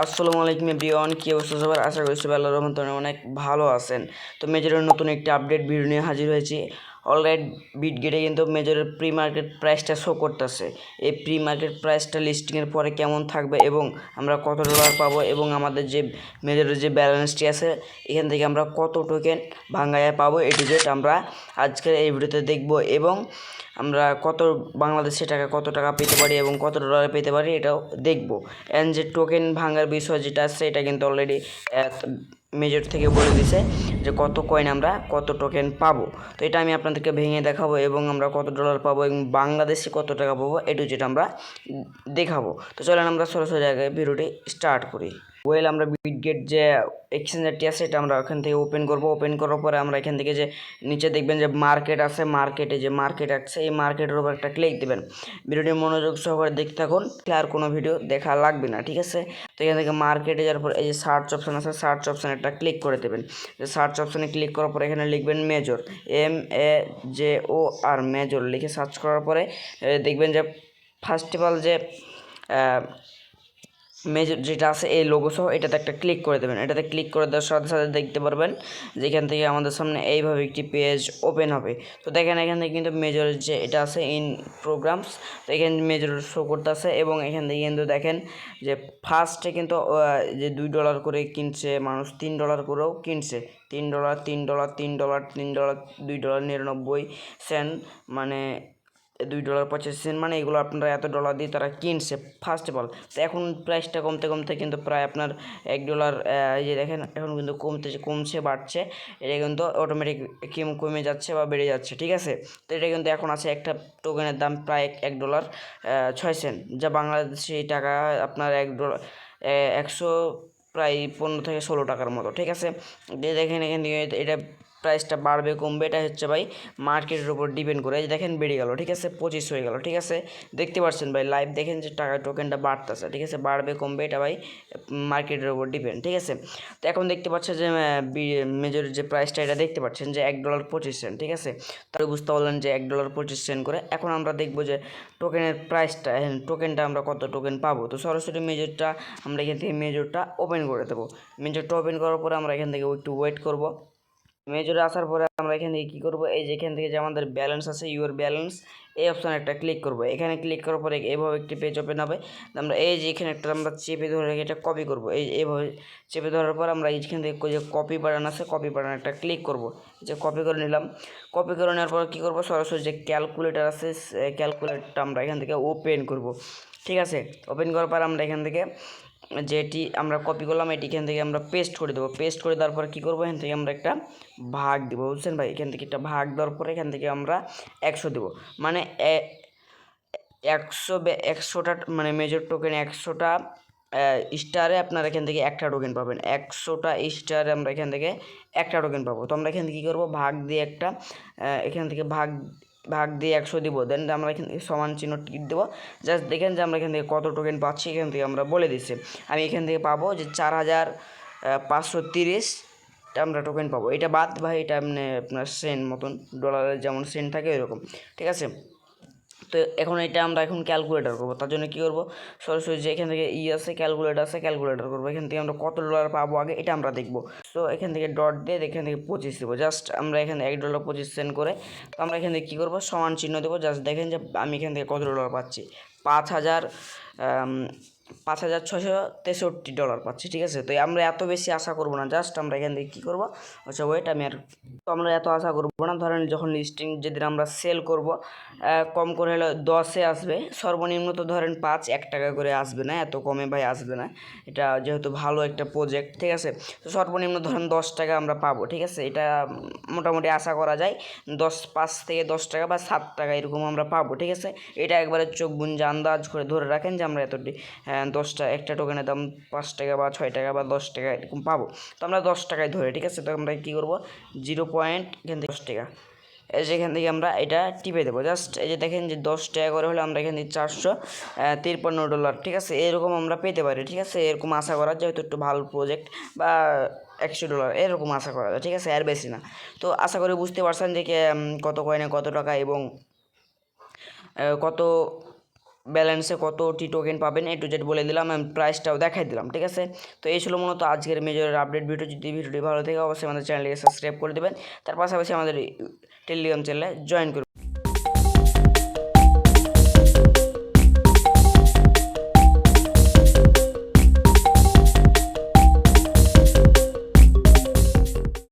আসসালামু আলাইকুম এভরিওয়ান, কি অবস্থা সবার? আশা করি সবাই আল্লাহর রহমতে অনেক ভালো আছেন। তো মেজরের নতুন একটি আপডেট ভিডিও নিয়ে হাজির হয়েছি। অলরাইট বিটগেটে কিন্তু মেজরের প্রি মার্কেট প্রাইসটা শো করতেছে। এই প্রি মার্কেট প্রাইসটা লিস্টিংয়ের পরে কেমন থাকবে এবং আমরা কত ডলার পাবো এবং আমাদের যে মেজরের যে ব্যালেন্সটি আছে এখান থেকে আমরা কত টোকেন ভাঙ্গায় পাবো, এ টু জেড আমরা আজকের এই ভিডিওতে দেখব এবং আমরা কত বাংলাদেশি টাকা কত টাকা পেতে পারি এবং কত ডলার পেতে পারি এটাও দেখব। অ্যান্ড যে টোকেন ভাঙার বিষয় যেটা আছে এটা কিন্তু অলরেডি মেজর থেকে বলে দিছে যে কত কয়েন আমরা কত টোকেন পাবো। তো এটা আমি আপনাদেরকে ভেঙে দেখাবো এবং আমরা কত ডলার পাবো এবং বাংলাদেশি কত টাকা পাবো এটু যেটা আমরা দেখাবো। তো চলেন আমরা সরাসরি জায়গায় ভিডিওটি স্টার্ট করি। আমরা বিটগেট যে এক্সচেঞ্জারটি আছে এটা আমরা ওখান থেকে ওপেন করব। ওপেন করার পরে আমরা এখান থেকে যে নিচে দেখবেন যে মার্কেট আছে, মার্কেটে যে মার্কেট আছে এই মার্কেটের উপর একটা ক্লিক দেবেন। ভিডিওটি মনোযোগ সহকারে দেখতে থাকুন, আর কোনো ভিডিও দেখা লাগবে না, ঠিক আছে? তো এখান থেকে মার্কেটে যাওয়ার পর এই যে সার্চ অপশান আছে, সার্চ অপশানে একটা ক্লিক করে দেবেন। যে সার্চ অপশানে ক্লিক করার পরে এখানে লিখবেন মেজর, MAJOR মেজর লিখে সার্চ করার পরে দেখবেন যে ফার্স্ট অফ অল যে মেজর যেটা আছে এই লোগো সহ এটাতে একটা ক্লিক করে দেবেন। এটাতে ক্লিক করে দেওয়ার সাথে সাথে দেখতে পারবেন যেখান থেকে আমাদের সামনে এইভাবে একটি পেজ ওপেন হবে। তো দেখেন এখান থেকে কিন্তু মেজরের যে এটা আছে ইন প্রোগ্রামস, তো এখানে মেজর শো করতে আছে এবং এখান থেকে কিন্তু দেখেন যে ফার্স্টে কিন্তু যে $2 করে কিনছে মানুষ, $3 করেও কিনছে, $3 $3 $3 $3 $2.99 মানে $2.85 মানে এগুলো আপনারা এত ডলার দিয়ে তারা কিনছে ফার্স্ট অফ অল। তো এখন প্রাইসটা কমতে কমতে কিন্তু প্রায় আপনার $1 এই যে দেখেন এখন কিন্তু কমছে বাড়ছে, এটা কিন্তু অটোমেটিক কমে যাচ্ছে বা বেড়ে যাচ্ছে, ঠিক আছে? তো এটা কিন্তু এখন আছে একটা টোকেনের দাম প্রায় $1.06, যা বাংলাদেশি টাকা আপনার $1 100 প্রায় 15 থেকে 16 টাকার মতো, ঠিক আছে? দেখেন এখান থেকে এটা প্রাইসটা বাড়বে কমবে এটা হচ্ছে ভাই মার্কেটের উপর ডিপেন্ড করে। দেখেন বেড়ে গেল, ঠিক আছে, 25 হয়ে গেল, ঠিক আছে? দেখতে পাচ্ছেন ভাই লাইভ, দেখেন যে টাকা টোকেনটা বাড়তেছে, ঠিক আছে? বাড়বে কমবে এটা ভাই মার্কেটের উপর ডিপেন্ড, ঠিক আছে? তো এখন দেখতে পাচ্ছেন যে মেজরের যে প্রাইসটা এটা দেখতে পাচ্ছেন যে $1.25, ঠিক আছে? তাহলে বুঝতে পারলেন যে $1.25 করে। এখন আমরা দেখবো যে টোকেনের প্রাইসটা, টোকেনটা আমরা কত টোকেন পাবো। তো সরাসরি মেজরটা আমরা এখান থেকে মেজরটা ওপেন করে দেবো। মেজরটা ওপেন করার পরে আমরা এখান থেকে একটু ওয়েট করব। মেজরে আসার পরে আমরা এখান থেকে কী করবো, এই যে এখান থেকে যে আমাদের ব্যালেন্স আছে ইউর ব্যালেন্স এই অপশানে একটা ক্লিক করবো। এখানে ক্লিক করার পরে এইভাবে একটি পেজ ওপেন হবে। আমরা এই যে এখানে একটা আমরা চেপে ধরে এটা কপি করবো। এইভাবে চেপে ধরার পর আমরা এইখান থেকে যে কপি বাটন আছে কপি বাটন একটা ক্লিক করবো। যে কপি করে নিলাম। কপি করে নেওয়ার পর কী করবো, সরাসরি যে ক্যালকুলেটার আছে ক্যালকুলেটরটা আমরা এখান থেকে ওপেন করব, ঠিক আছে? ওপেন করার পর আমরা এখান থেকে যেটি আমরা কপি করলাম এটি এখান থেকে আমরা পেস্ট করে দেবো। পেস্ট করে দেওয়ার পরে কী করবো, এখান থেকে আমরা একটা ভাগ দেবো, বুঝছেন ভাই? এখান থেকে একটা ভাগ দেওয়ার পরে এখান থেকে আমরা 100 দেবো, মানে 100টা মানে মেজর টোকেন 100টা স্টারে আপনারা এখান থেকে একটা টোকেন পাবেন। 100টা স্টারে আমরা এখান থেকে একটা টোকেন পাবো। তো আমরা এখান থেকে কী করবো, ভাগ দিয়ে একটা এখান থেকে ভাগ দিয়ে 100 দিব। দেন আমরা এখান থেকে সমান চিহ্ন টিক দেবো। জাস্ট দেখেন যে আমরা এখান থেকে কত টোকেন পাচ্ছি, এখান থেকে আমরা বলে দিচ্ছি। আমি এখান থেকে পাবো যে 4530 আমরা টোকেন পাবো। এটা বাদ ভাই, এটা মানে আপনার সেন্ট মতন, ডলারের যেমন সেন্ট থাকে এরকম, ঠিক আছে? তো এখন এটা আমরা এখন ক্যালকুলেটার করবো। তার জন্য কী করবো, সরাসরি যে এখান থেকে আছে ক্যালকুলেটার করবো। এখান থেকে আমরা কত ডলার পাবো আগে এটা আমরা দেখবো। তো এখান থেকে ডট দিয়ে এখান থেকে 25 দেবো। জাস্ট আমরা এখানে $1.25 করে। তো আমরা এখান থেকে কী করবো, সমান চিহ্ন দেবো। জাস্ট দেখেন যে আমি এখান থেকে কত ডলার পাচ্ছি, 5,663 পাচ্ছি, ঠিক আছে? তো আমরা এত বেশি আশা করবো না, জাস্ট আমরা এখান থেকে কী করবো, আচ্ছা ওয়েট আমি আর তো আমরা এত আশা করবো না। ধরেন যখন লিস্টিং যেদিন আমরা সেল করব কম করে হলে 10-এ আসবে, সর্বনিম্ন তো ধরেন 1 টাকা করে আসবে না, এত কমে ভাই আসবে না। এটা যেহেতু ভালো একটা প্রজেক্ট, ঠিক আছে? তো সর্বনিম্ন ধরেন 10 টাকা আমরা পাবো, ঠিক আছে? এটা মোটামুটি আশা করা যায় 5 থেকে 10 টাকা বা 7 টাকা এরকম আমরা পাবো, ঠিক আছে? এটা একবারে চোখ বুঝে আন্দাজ করে ধরে রাখেন যে আমরা এতটি 10টা একটা টোকেনের দাম 5 টাকা বা 6 টাকা বা 10 টাকা এরকম পাবো। তো আমরা 10 টাকায় ধরে, ঠিক আছে? তো আমরা কী করবো, 0 পয়েন্ট এখান থেকে 10 টাকা, এই যে এখান থেকে আমরা এটা টিপে দেবো। জাস্ট এই যে দেখেন যে 10 টাকা করে হলে আমরা এখান থেকে $453, ঠিক আছে? এরকম আমরা পেতে পারি, ঠিক আছে? এরকম আশা করা যেহেতু একটু ভালো প্রজেক্ট, বা $100 এরকম আশা করা যায়, ঠিক আছে? আর বেশি না। তো আশা করি বুঝতে পারছেন যে কত কয়েনে কত টাকা এবং কত ব্যালেন্সে কতটি টোকেন পাবেন টু জেড বলে দিলাম, আমি প্রাইসটাও দেখাই দিলাম। ঠিক আছে, তো এই ছিল মূলত আজকের মেজরের আপডেট ভিডিও। যদি ভিডিওটি ভালো থাকে অবশ্যই আমাদের চ্যানেলটিকে সাবস্ক্রাইব করে দেবেন, তার পাশাপাশি আমাদের টেলিগ্রাম চ্যানেলে জয়েন করবেন।